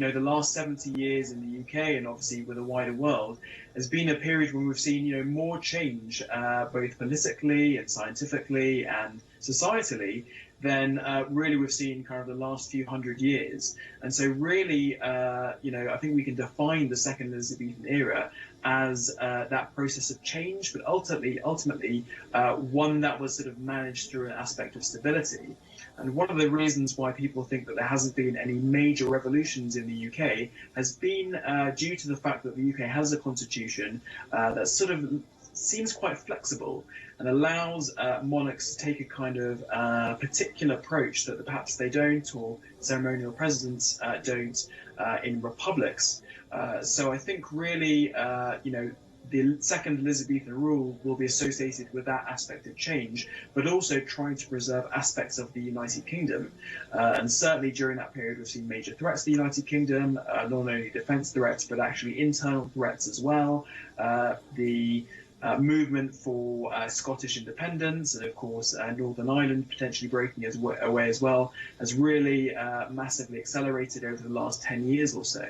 the last 70 years in the UK and obviously with the wider world has been a period when we've seen, more change, both politically and scientifically and societally than really we've seen kind of the last few hundred years. And so really, I think we can define the second Elizabethan era as that process of change, but ultimately one that was sort of managed through an aspect of stability. And one of the reasons why people think that there hasn't been any major revolutions in the UK has been due to the fact that the UK has a constitution that sort of seems quite flexible and allows monarchs to take a kind of particular approach that perhaps they don't, or ceremonial presidents don't in republics. So I think really, the second Elizabethan rule will be associated with that aspect of change, but also trying to preserve aspects of the United Kingdom. And certainly during that period, we've seen major threats to the United Kingdom, not only defence threats, but actually internal threats as well. The movement for Scottish independence, and of course Northern Ireland potentially breaking away as well, has really massively accelerated over the last 10 years or so.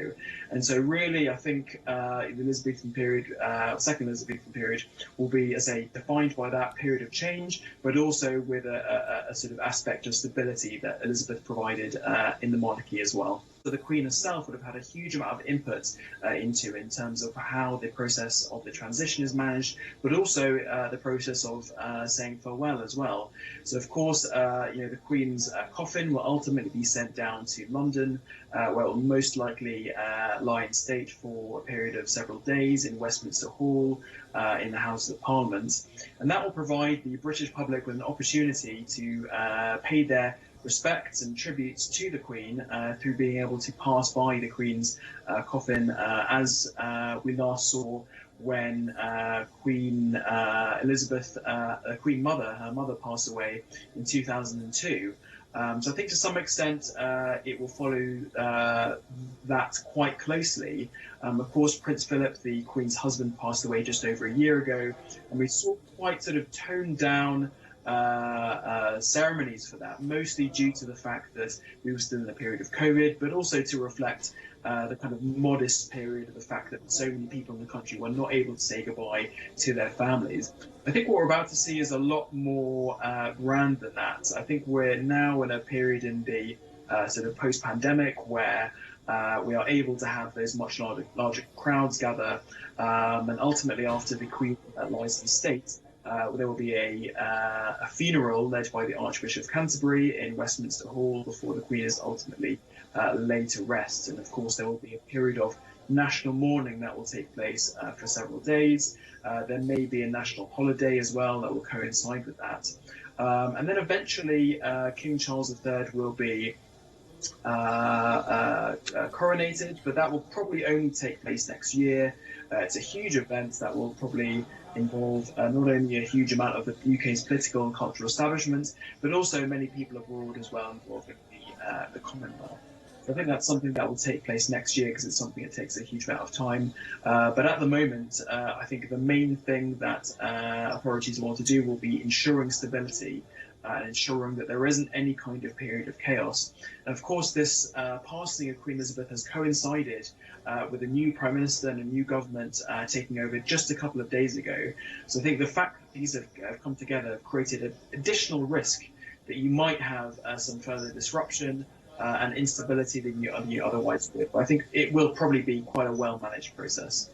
And so really I think the Elizabethan period, second Elizabethan period, will be, as I say, defined by that period of change, but also with a sort of aspect of stability that Elizabeth provided in the monarchy as well. So the Queen herself would have had a huge amount of input in terms of how the process of the transition is managed, but also the process of saying farewell as well. So of course, the Queen's coffin will ultimately be sent down to London, where it will most likely lie in state for a period of several days in Westminster Hall, in the House of Parliament. And that will provide the British public with an opportunity to pay their respects and tributes to the Queen through being able to pass by the Queen's coffin, as we last saw when Queen Elizabeth, Queen Mother, her mother, passed away in 2002. So I think to some extent it will follow that quite closely. Of course, Prince Philip, the Queen's husband, passed away just over a year ago, and we saw quite sort of toned down ceremonies for that, mostly due to the fact that we were still in a period of COVID, but also to reflect the kind of modest period of the fact that so many people in the country were not able to say goodbye to their families. I think what we're about to see is a lot more grand than that. I think we're now in a period in the sort of post-pandemic where we are able to have those much larger crowds gather, and ultimately after the Queen lies in state, there will be a funeral led by the Archbishop of Canterbury in Westminster Hall before the Queen is ultimately laid to rest. And of course, there will be a period of national mourning that will take place for several days. There may be a national holiday as well that will coincide with that. And then eventually, King Charles III will be coronated, but that will probably only take place next year. It's a huge event that will probably involve not only a huge amount of the UK's political and cultural establishment, but also many people abroad as well involved in the Commonwealth. So I think that's something that will take place next year because it's something that takes a huge amount of time. But at the moment, I think the main thing that authorities want to do will be ensuring stability and ensuring that there isn't any kind of period of chaos. And of course, this passing of Queen Elizabeth has coincided with a new Prime Minister and a new government taking over just a couple of days ago. So I think the fact that these have come together have created an additional risk that you might have some further disruption and instability than you otherwise would. But I think it will probably be quite a well-managed process.